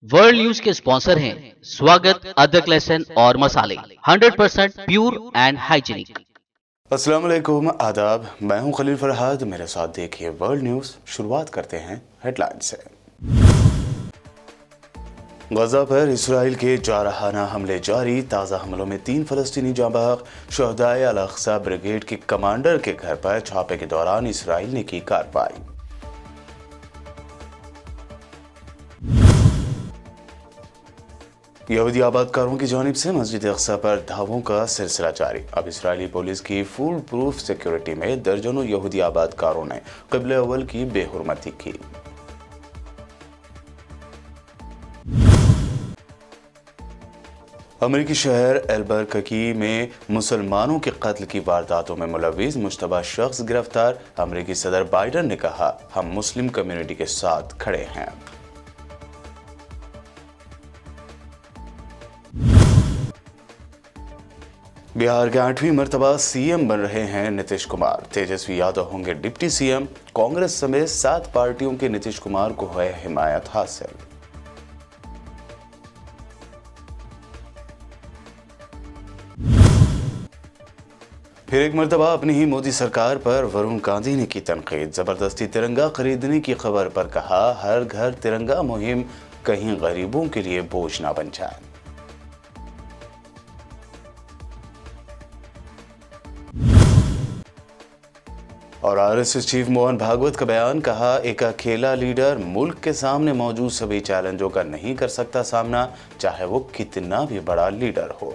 World news के sponsor हैं स्वागत, अदरक, लहसुन और मसाले 100% प्योर एंड हाइजीनिक। अस्सलाम वालेकुम, आदाब। मैं हूं खलील फरहाद, मेरे साथ देखिए वर्ल्ड न्यूज़। शुरुआत करते हैं हेडलाइन से। गजा पर इसराइल के जारहाना हमले जारी। ताज़ा हमलों में 3 फ़लस्तीनी जाँ बहक। शहदाए अल अक़सा ब्रिगेड के कमांडर के घर पर छापे के दौरान इसराइल ने की कार्रवाई। यहूदी आबादकारों की जानिब से मस्जिद अक़सा पर धावों का सिलसिला जारी। अब इसराइली पुलिस की फुल प्रूफ सिक्योरिटी में दर्जनों यहूदी आबादकारों ने क़िबले अव्वल की बेहुरमती की। अमेरिकी शहर एल्बर्ककी में मुसलमानों के कत्ल की वारदातों में मुलव्विस मुश्तबा शख्स गिरफ्तार। अमेरिकी सदर बाइडन ने कहा, हम मुस्लिम कम्युनिटी के साथ खड़े हैं। बिहार के 8वीं मर्तबा सीएम बन रहे हैं नीतीश कुमार। तेजस्वी यादव होंगे डिप्टी सीएम। कांग्रेस समेत 7 पार्टियों के नीतीश कुमार को है हिमायत हासिल। फिर एक मर्तबा अपनी ही मोदी सरकार पर वरुण गांधी ने की तनकीद। जबरदस्ती तिरंगा खरीदने की खबर पर कहा, हर घर तिरंगा मुहिम कहीं गरीबों के लिए बोझ ना बन जाए। और आरएसएस चीफ मोहन भागवत का बयान, कहा, एक अकेला लीडर मुल्क के सामने मौजूद सभी चैलेंजों का नहीं कर सकता सामना, चाहे वो कितना भी बड़ा लीडर हो।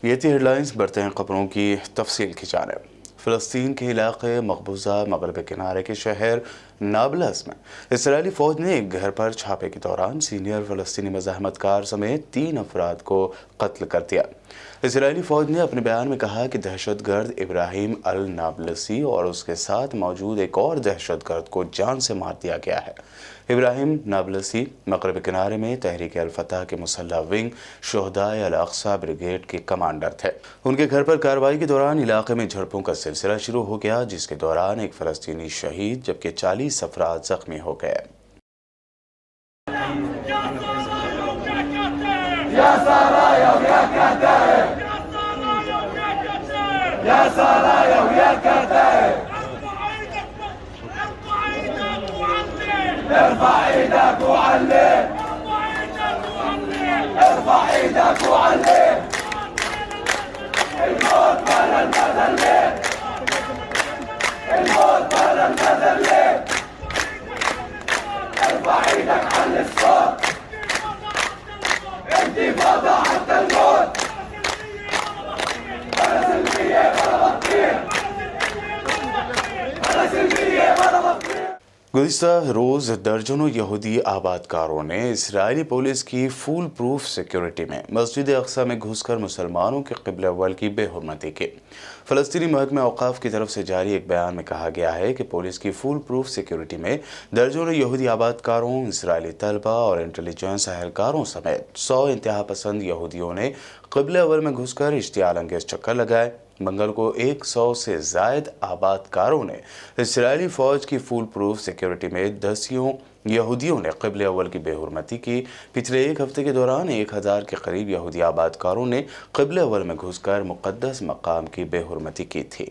ये थी हेडलाइंस। बढ़ते हैं खबरों की तफसील की जानिब। फ़लस्तीन के इलाके मकबूजा मगरब किनारे के शहर नाबलस में इसराइली फ़ौज ने एक घर पर छापे के दौरान सीनियर फ़लस्तीनी मज़ाहमतकार समेत 3 अफराद को कत्ल कर दिया। इसराइली फ़ौज ने अपने बयान में कहा कि दहशतगर्द इब्राहिम अल नाबलसी और उसके साथ मौजूद एक और दहशतगर्द को जान से मार दिया गया है। इब्राहिम नाबलसी मगरब किनारे में तहरीक अल फतह के मुसल्लह विंग शहदाए अल अक़सा ब्रिगेड के कमांडर थे। उनके घर पर कार्रवाई के दौरान इलाके में झड़पों का सिलसिला शुरू हो गया, जिसके दौरान एक फ़लस्तीनी शहीद जबकि 40 अफराद जख्मी हो गए। ارفع ايدك وعلم، ارفع ايدك وعلم، الموت بلا المذلة، الموت بلا المذلة، ارفع ايدك على الصوت، انتفاضة حتى الموت، بلا سلمية بلا بطيء، بلا سلمية بلا بطيء। गुज़िश्ता रोज़ दर्जनों यहूदी आबादकारों ने इसराइली पुलिस की फुल प्रूफ सिक्योरिटी में मस्जिद अक़सा में घुसकर मुसलमानों के क़िबले अव्वल की बेहुरमती की। फ़लस्तीनी महकमा औक़ाफ़ की तरफ से जारी एक बयान में कहा गया है कि पुलिस की फुल प्रूफ सिक्योरिटी में दर्जनों यहूदी आबादकारों, इसराइली तलबा और इंटेलिजेंस अहलकारों समेत 100 इंतहा पसंद यहूदियों ने क़िबले अव्वल में घुसकर इश्तियाल अंगेज़ चक्कर लगाए। मंगल को 100 से ज़ायद आबादकारों ने इसराइली फ़ौज की फुल प्रूफ सिक्योरिटी में 10 यहूदियों ने क़िबले अव्वल की बेहुरमती की। पिछले एक हफ्ते के दौरान 1000 के करीब यहूदी आबादकारों ने क़िबले अव्वल में घुसकर मुक़द्दस मकाम की बेहुरमती की थी।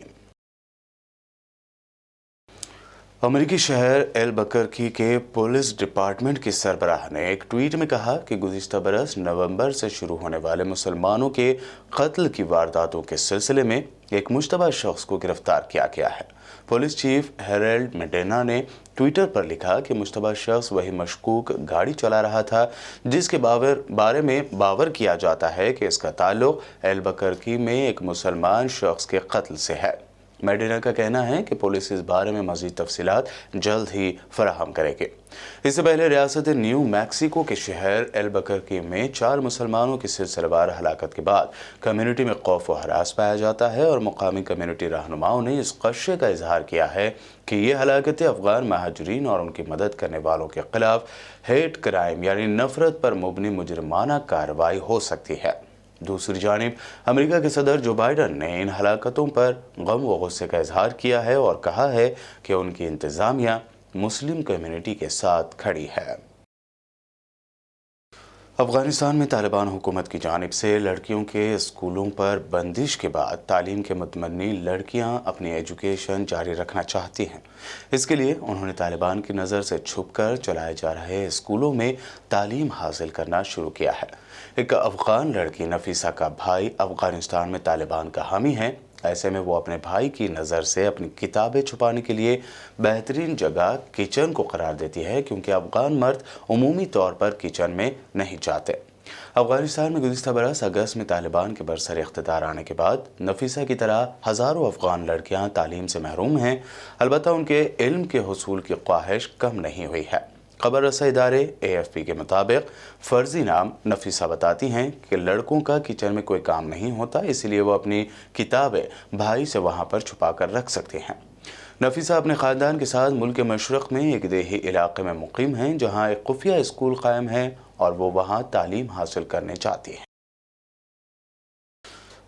अमेरिकी शहर एल्बकर्की के पुलिस डिपार्टमेंट के सरबराह ने एक ट्वीट में कहा कि गुज़िश्ता बरस नवंबर से शुरू होने वाले मुसलमानों के कत्ल की वारदातों के सिलसिले में एक मुश्तबा शख्स को गिरफ्तार किया गया है। पुलिस चीफ हेरल्ड मेडेना ने ट्विटर पर लिखा कि मुश्तबा शख्स वही मशकूक गाड़ी चला रहा था जिसके बारे में बावर किया जाता है कि इसका ताल्लुक एल्बकर्की में एक मुसलमान शख्स के कत्ल से है। मेडिना का कहना है कि पुलिस इस बारे में मज़ीद तफसीलात जल्द ही फराहम करेगी। इससे पहले रियासत न्यू मैक्सिको के शहर एल्बकर्की में 4 मुसलमानों की सिलसिलेवार हलाकत के बाद कम्युनिटी में खौफ व हरास पाया जाता है और मुकामी कम्युनिटी रहनुमाओं ने इस ख़दशे का इजहार किया है कि ये हलाकतें अफ़गान महाजरीन और उनकी मदद करने वालों के खिलाफ हेट क्राइम यानी नफ़रत पर मुबनी मुजरमाना कार्रवाई हो सकती है। दूसरी जानिब अमेरिका के सदर जो बाइडन ने इन हलाकतों पर गम व गुस्से का इजहार किया है और कहा है कि उनकी इंतज़ामिया मुस्लिम कम्युनिटी के साथ खड़ी है। अफगानिस्तान में तालिबान हुकूमत की जानिब से लड़कियों के स्कूलों पर बंदिश के बाद तालीम के मुतमन्नी लड़कियां अपनी एजुकेशन जारी रखना चाहती हैं। इसके लिए उन्होंने तालिबान की नज़र से छुपकर चलाए जा रहे स्कूलों में तालीम हासिल करना शुरू किया है। एक अफगान लड़की नफीसा का भाई अफगानिस्तान में तालिबान का हामी है। ऐसे में वो अपने भाई की नज़र से अपनी किताबें छुपाने के लिए बेहतरीन जगह किचन को करार देती है, क्योंकि अफगान मर्द उमूमी तौर पर किचन में नहीं जाते। अफगानिस्तान में गुज़िश्ता बरस अगस्त में तालिबान के बरसर इख्तियार आने के बाद नफीसा की तरह हज़ारों अफगान लड़कियां तालीम से महरूम हैं। अलबत्ता उनके इल्म के हुसूल की ख्वाहिश कम नहीं हुई है। खबर रसा इदारे AFP के मुताबिक फर्जी नाम नफीसा बताती हैं कि लड़कों का किचन में कोई काम नहीं होता, इसलिए वो अपनी किताबें भाई से वहां पर छुपा कर रख सकते हैं। नफीसा अपने ख़ानदान के साथ मुल्क के मशरक़ में एक देही इलाके में मुकीम हैं, जहां एक खुफिया स्कूल कायम है और वो वहां तालीम हासिल करने चाहती हैं।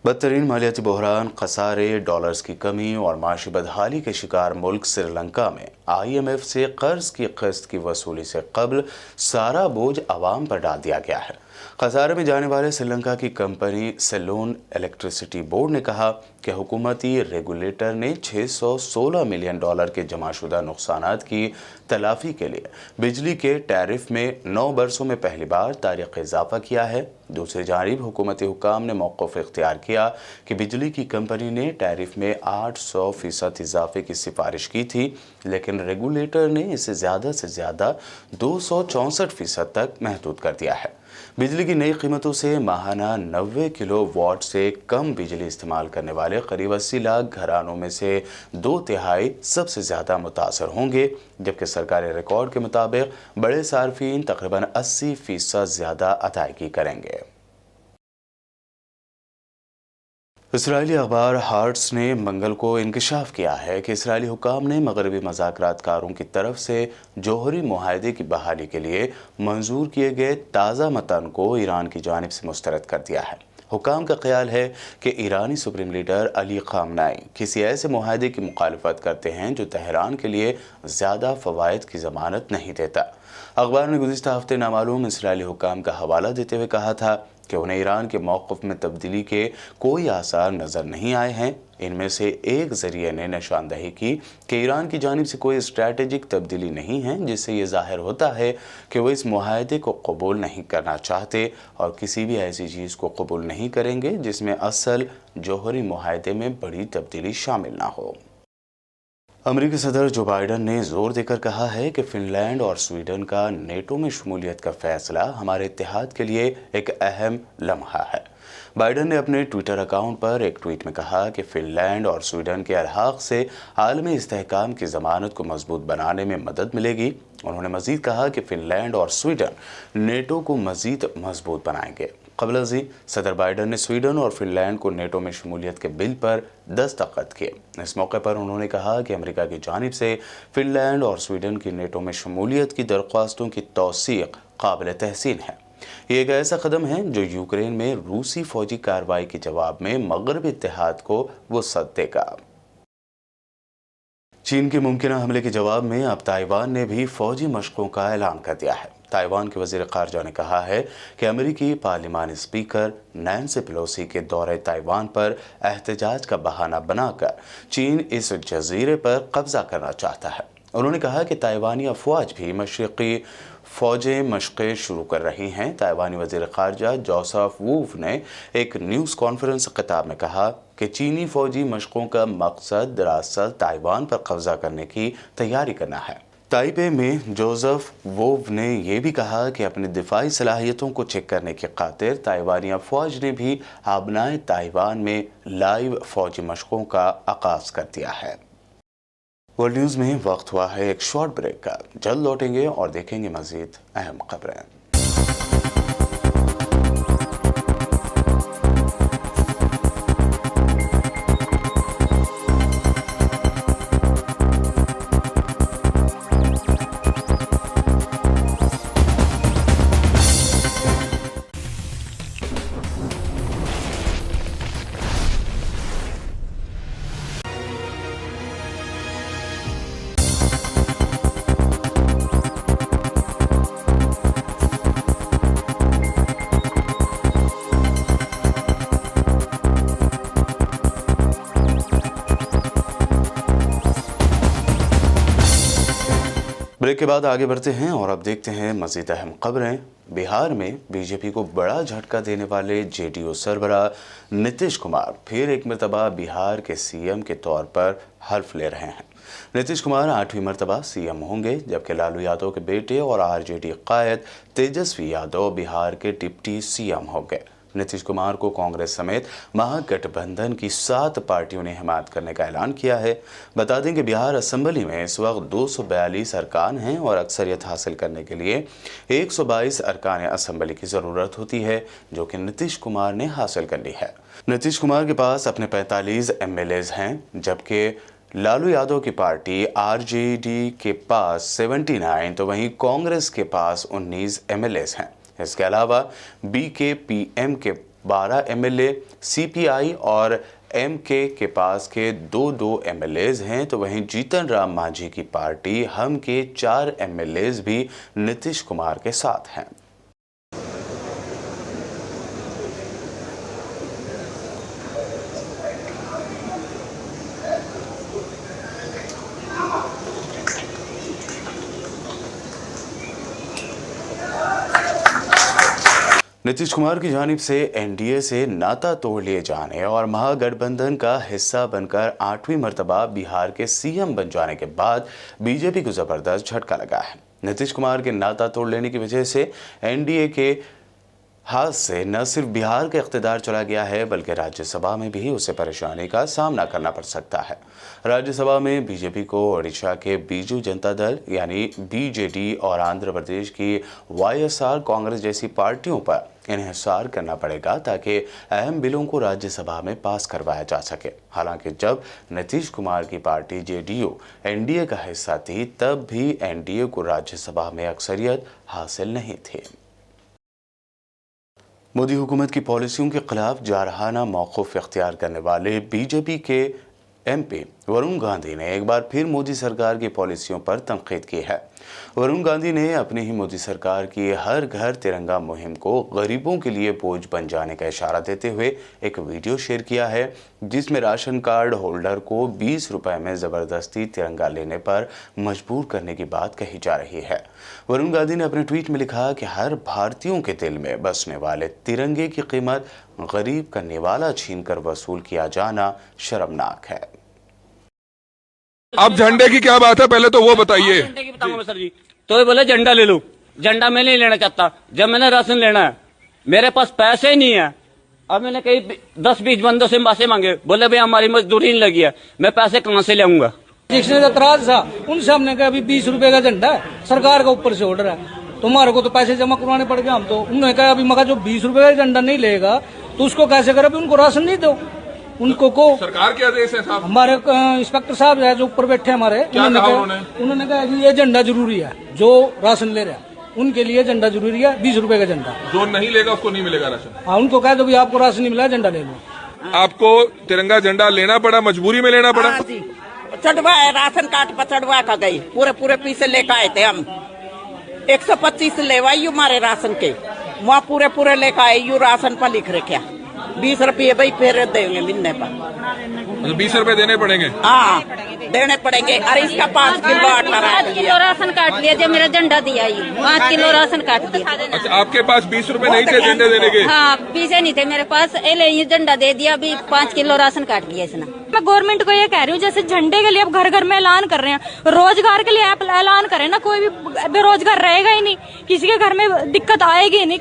बदतरीन मालियाती बहरान, खसारे, डॉलर्स की कमी और माशी बदहाली के शिकार मुल्क श्रीलंका में IMF से कर्ज की किस्त की वसूली से कबल सारा बोझ आवाम पर डाल दिया गया है। खसारे में जाने वाले श्रीलंका की कंपनी सेलोन इलेक्ट्रिसिटी बोर्ड ने कहा कि हुकूमती रेगुलेटर ने $616 मिलियन के जमाशुदा नुकसानात की तलाफी के लिए बिजली के टैरिफ में 9 बरसों में पहली बार तारीख इजाफा किया है। दूसरी जानिब हुकूमती हुकाम ने मौक़िफ़ इख्तियार किया कि बिजली की कंपनी ने टैरिफ में 800% इजाफे की सिफारिश की थी, लेकिन रेगुलेटर ने इसे ज़्यादा से ज़्यादा 264% तक महदूद कर दिया है। बिजली की नई कीमतों से माहाना 90 किलोवाट से कम बिजली इस्तेमाल करने वाले करीब 80 लाख घरानों में से 2/3 सबसे ज़्यादा मुतासर होंगे, जबकि सरकारी रिकॉर्ड के मुताबिक बड़े सार्फिन तकरीबन 80% ज़्यादा अदायगी करेंगे। इसराइली अखबार हार्ट्स ने मंगल को इंकशाफ किया है कि इसराइली हुकाम ने मगरबी मज़ाकरातकारों की तरफ से जौहरी मुआहदे की बहाली के लिए मंजूर किए गए ताज़ा मतन को ईरान की जानिब से मुस्तरद कर दिया है। हुकाम का ख्याल है कि ईरानी सुप्रीम लीडर अली ख़ामनेई किसी ऐसे मुआहदे की मुखालफत करते हैं जो तेहरान के लिए ज़्यादा फ़वाइद की ज़मानत नहीं देता। अखबार ने गुज़िश्ता हफ्ते नामालूम इसराइली हुकाम का हवाला देते हुए कहा था कि उन्हें ईरान के मौक़िफ़ में तब्दीली के कोई आसार नज़र नहीं आए हैं। इनमें से एक ज़रिए ने निशानदही की कि ईरान की जानिब से कोई स्ट्रैटेजिक तब्दीली नहीं है, जिससे ये ज़ाहिर होता है कि वो इस मुआहदे को कबूल नहीं करना चाहते और किसी भी ऐसी चीज़ को कबूल नहीं करेंगे जिसमें असल जौहरी मुआहदे में बड़ी तब्दीली शामिल ना हो। अमेरिकी सदर जो बाइडन ने जोर देकर कहा है कि फ़िनलैंड और स्वीडन का नेटो में शमूलियत का फैसला हमारे इत्तेहाद के लिए एक अहम लम्हा है। बाइडन ने अपने ट्विटर अकाउंट पर एक ट्वीट में कहा कि फ़िनलैंड और स्वीडन के अलहाक से आलमी इस्तेहकाम की ज़मानत को मजबूत बनाने में मदद मिलेगी। उन्होंने मज़ीद कहा कि फ़िनलैंड और स्वीडन नेटो को मज़ीद मजबूत बनाएंगे। क़ब्ल अज़ीं सदर बाइडन ने स्वीडन और फ़िनलैंड को नेटो में शमूलियत के बिल पर दस्तखत किए। इस मौके पर उन्होंने कहा कि अमेरिका की जानिब से फ़िनलैंड और स्वीडन की नेटो में शमूलियत की दरख्वास्तों की तौसीक़ काबिल तहसीन है। ये एक ऐसा कदम है जो यूक्रेन में रूसी फौजी कार्रवाई के जवाब में मगरबी इत्तेहाद को वसअत देगा। चीन के मुमकिन हमले के जवाब में अब ताइवान ने भी फौजी मशकों का ऐलान कर दिया है। ताइवान के वज़ीर ख़ारजा ने कहा है कि अमेरिकी पार्लिमानी स्पीकर नैन्सी पेलोसी के दौरे ताइवान पर एहतजाज का बहाना बनाकर चीन इस जजीरे पर कब्जा करना चाहता है। उन्होंने कहा कि ताइवानी अफवाज भी मशरक़ी फ़ौजें मशक़ें शुरू कर रही हैं। ताइवानी वज़ीर ख़ारजा जोसेफ वूव ने एक न्यूज़ कॉन्फ्रेंस खिताब में कहा कि चीनी फ़ौजी मशक़ों का मकसद दरअसल ताइवान पर कब्जा करने की तैयारी करना है। ताइपे में जोसेफ वोव ने यह भी कहा कि अपनी दिफाई सलाहियतों को चेक करने की खातिर ताइवानी अफवाज ने भी आबनाए ताइवान में लाइव फ़ौजी मशक़ों का आगाज़ कर दिया है। वर्ल्ड न्यूज़ में वक्त हुआ है एक शॉर्ट ब्रेक का। जल्द लौटेंगे और देखेंगे मज़ीद अहम खबरें। ब्रेक के बाद आगे बढ़ते हैं और अब देखते हैं मजीद अहम खबरें। बिहार में बीजेपी को बड़ा झटका देने वाले जेडीयू सरबराह नीतीश कुमार फिर एक मरतबा बिहार के सीएम के तौर पर हल्फ ले रहे हैं। नीतीश कुमार 8वीं मरतबा सीएम होंगे, जबकि लालू यादव के बेटे और आरजेडी कायद तेजस्वी यादव बिहार के डिप्टी सीएम होंगे। नीतीश कुमार को कांग्रेस समेत महागठबंधन की 7 पार्टियों ने हिमायत करने का ऐलान किया है। बता दें कि बिहार असेंबली में इस वक्त 242 अरकान हैं और अक्सरियत हासिल करने के लिए 122 अरकान असेंबली की ज़रूरत होती है, जो कि नीतीश कुमार ने हासिल कर ली है। नीतीश कुमार के पास अपने 45 एमएलएज हैं, जबकि लालू यादव की पार्टी आरजेडी के पास 79 तो वहीं कांग्रेस के पास 19 एमएलएज हैं। इसके अलावा बीकेपीएम के 12 एमएलए, सीपीआई और एमके के पास के 2 एमएलएज हैं, तो वहीं जीतन राम मांझी की पार्टी हम के 4 एमएलएज भी नीतीश कुमार के साथ हैं। नीतीश कुमार की जानिब से एनडीए से नाता तोड़ लिए जाने और महागठबंधन का हिस्सा बनकर 8वीं मरतबा बिहार के सीएम बन जाने के बाद बीजेपी को जबरदस्त झटका लगा है। नीतीश कुमार के नाता तोड़ लेने की वजह से एनडीए के हाथ से न सिर्फ बिहार का इख्तिदार चला गया है, बल्कि राज्यसभा में भी उसे परेशानी का सामना करना पड़ सकता है। राज्यसभा में बीजेपी को ओडिशा के बीजू जनता दल यानी बीजेडी और आंध्र प्रदेश की वाईएसआर कांग्रेस जैसी पार्टियों पर इन्हिसार करना पड़ेगा, ताकि अहम बिलों को राज्यसभा में पास करवाया जा सके। हालांकि जब नीतीश कुमार की पार्टी जेडीयू एनडीए का हिस्सा थी, तब भी एनडीए को राज्यसभा में अक्सरियत हासिल नहीं थी। मोदी हुकूमत की पॉलिसियों के खिलाफ जारहाना मौक़िफ़ इख्तियार करने वाले बीजेपी के एमपी वरुण गांधी ने एक बार फिर मोदी सरकार की पॉलिसियों पर तनकीद की है। वरुण गांधी ने अपनी ही मोदी सरकार की हर घर तिरंगा मुहिम को गरीबों के लिए बोझ बन जाने का इशारा देते हुए एक वीडियो शेयर किया है, जिसमें राशन कार्ड होल्डर को 20 रुपए में ज़बरदस्ती तिरंगा लेने पर मजबूर करने की बात कही जा रही है। वरुण गांधी ने अपने ट्वीट में लिखा कि हर भारतीयों के दिल में बसने वाले तिरंगे की कीमत गरीब का निवाला छीन कर वसूल किया जाना शर्मनाक है। अब झंडे की क्या बात है, पहले तो वो बताइए। झंडे की बताऊंगा सर जी। तो ये बोले झंडा ले लो, झंडा मैं नहीं लेना चाहता। जब मैंने राशन लेना है, मेरे पास पैसे नहीं है। अब मैंने कई 10-20 बंदों से पैसे मांगे, बोले भाई हमारी मजदूरी नहीं लगी है, मैं पैसे कहाँ से लाऊंगा। जिसने एतराज था उनसे हमने कहा अभी 20 रुपए का झंडा है, सरकार का ऊपर से ऑर्डर है, तुम्हारे को तो पैसे जमा करवाने पड़ गए। हम तो उन्होंने कहा अभी मगर जो 20 रुपए का झंडा नहीं लेगा तो उसको कैसे करे, उनको राशन नहीं दो। उनको को सरकार के आदेश है साहब। हमारे इंस्पेक्टर साहब है जो ऊपर बैठे हमारे, उन्होंने कहा कि ये झंडा जरूरी है, जो राशन ले रहे हैं उनके लिए झंडा जरूरी है, 20 रुपए का झंडा। जो नहीं लेगा उसको नहीं मिलेगा राशन। हाँ, उनको कह दो भी आपको राशन नहीं मिला, झंडा ले लो। आपको तिरंगा झंडा लेना पड़ा, मजबूरी में लेना पड़ा। चढ़वाए राशन कार्ड पर चढ़वा कर गई, पूरे पैसे लेकर आए थे हम। 125 लेवाई हमारे राशन के, वहाँ पूरे लेकर आए। यू राशन पर लिख रखे 20 रुपये भाई फिर देंगे मिलने पर। 20 रुपए देने पड़ेंगे। हाँ देने पड़ेंगे। अरे इसका 5 किलो आटा 5 किलो राशन काट लिया, जब मेरा झंडा दिया 5 किलो राशन काट दिया। अच्छा, आपके पास 20 रुपए नहीं थे झंडे देने के? हाँ, पैसे नहीं थे मेरे पास, ये झंडा दे दिया, अभी 5 किलो राशन काट दिया इसने। मैं गवर्नमेंट को ये कह रही हूँ, जैसे झंडे के लिए अब घर घर में ऐलान कर रहे हैं, रोजगार के लिए आप ऐलान करें ना, कोई भी बेरोजगार रहेगा ही नहीं, किसी के घर में दिक्कत आएगी नहीं।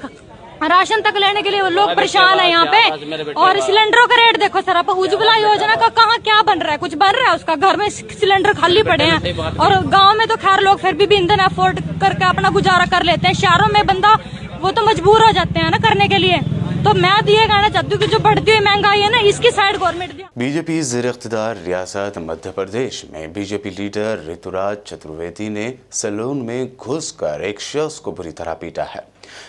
राशन तक लेने के लिए लोग परेशान है यहाँ पे। और सिलेंडरों का रेट देखो सर, आप उज्ज्वला योजना का कहाँ क्या बन रहा है, कुछ बन रहा है उसका? घर में सिलेंडर खाली पड़े हैं। और गांव में तो खैर लोग फिर भी ईंधन अफोर्ड करके अपना गुजारा कर लेते हैं, शहरों में बंदा वो तो मजबूर हो जाते हैं ना करने के लिए। तो मैं ये कहना चाहती हूँ कि जो बढ़ती हुई महंगाई है ना, इसकी साइड गवर्नमेंट दिया। बीजेपी ज़ेर-ए-इख्तिदार रियासत मध्य प्रदेश में बीजेपी लीडर ऋतुराज चतुर्वेदी ने सैलून में घुसकर एक शख्स को बुरी तरह पीटा है।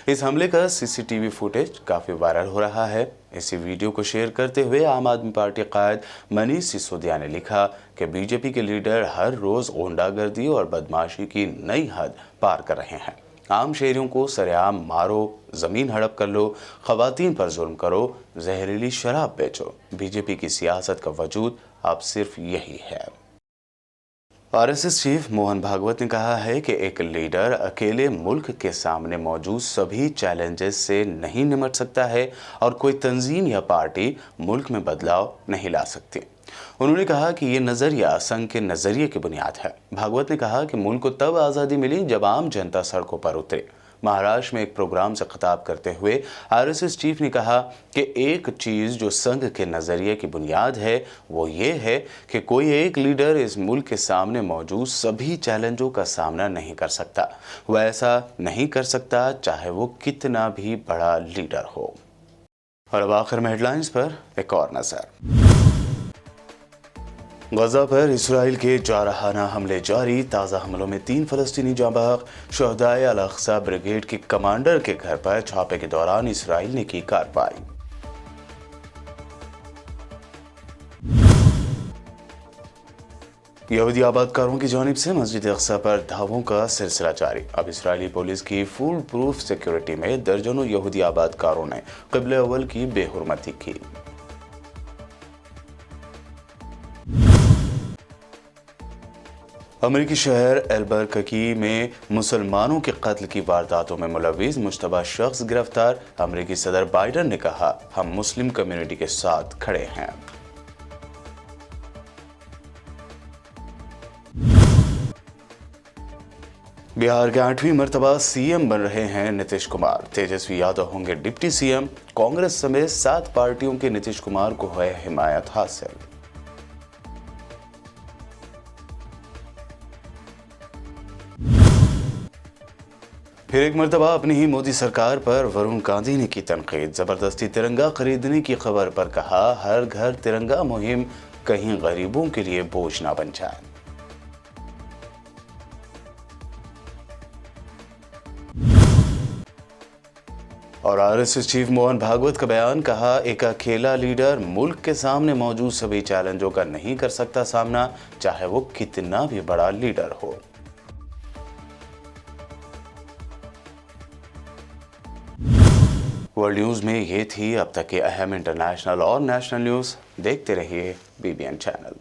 इस हमले का सीसीटीवी फुटेज काफी वायरल हो रहा है। इसी वीडियो को शेयर करते हुए आम आदमी पार्टी कायद मनीष सिसोदिया ने लिखा कि बीजेपी के लीडर हर रोज गुंडागर्दी और बदमाशी की नई हद पार कर रहे हैं। आम शहरियों को सरेआम मारो, जमीन हड़प कर लो, खवातीन पर जुल्म करो, जहरीली शराब बेचो। बीजेपी की सियासत का वजूद अब सिर्फ यही है। आरएसएस चीफ मोहन भागवत ने कहा है कि एक लीडर अकेले मुल्क के सामने मौजूद सभी चैलेंजेस से नहीं निपट सकता है और कोई तंजीम या पार्टी मुल्क में बदलाव नहीं ला सकती। उन्होंने कहा कि ये नज़रिया संघ के नज़रिए की बुनियाद है। भागवत ने कहा कि मुल्क को तब आज़ादी मिली जब आम जनता सड़कों पर उतरे। महाराष्ट्र में एक प्रोग्राम से खिताब करते हुए आरएसएस चीफ ने कहा कि एक चीज़ जो संघ के नज़रिए की बुनियाद है वो ये है कि कोई एक लीडर इस मुल्क के सामने मौजूद सभी चैलेंजों का सामना नहीं कर सकता। वह ऐसा नहीं कर सकता चाहे वो कितना भी बड़ा लीडर हो। और अब आखिर में हेडलाइंस पर एक और नज़र। गजा पर इसराइल के जारहाना हमले जारी। ताज़ा हमलों में 3 फ़लस्तीनी जांबाग। शहदाए अल अक्सा ब्रिगेड के कमांडर के घर पर छापे के दौरान इसराइल ने की कार्रवाई। यहूदी आबादकारों की जानिब से मस्जिद अक्सा पर धावों का सिलसिला जारी। अब इसराइली पुलिस की फुल प्रूफ सिक्योरिटी में दर्जनों यहूदी आबादकारों ने क़िबले अव्वल की बेहुरमती की। अमेरिकी शहर एल्बर्ककी में मुसलमानों के कत्ल की वारदातों में मुलव्विस मुश्तबा शख्स गिरफ्तार। अमेरिकी सदर बाइडन ने कहा, हम मुस्लिम कम्युनिटी के साथ खड़े हैं। बिहार के 8वीं मर्तबा सीएम बन रहे हैं नीतीश कुमार। तेजस्वी यादव होंगे डिप्टी सीएम। कांग्रेस समेत 7 पार्टियों के नीतीश कुमार को है हिमायत हासिल। फिर एक मर्तबा अपनी ही मोदी सरकार पर वरुण गांधी ने की तनकीद। जबरदस्ती तिरंगा खरीदने की खबर पर कहा, हर घर तिरंगा मुहिम कहीं गरीबों के लिए बोझ ना बन जाए। और आरएसएस चीफ मोहन भागवत का बयान, कहा, एक अकेला लीडर मुल्क के सामने मौजूद सभी चैलेंजों का नहीं कर सकता सामना, चाहे वो कितना भी बड़ा लीडर हो। वर्ल्ड न्यूज़ में ये थी अब तक के अहम इंटरनेशनल और नेशनल न्यूज़। देखते रहिए BBN चैनल।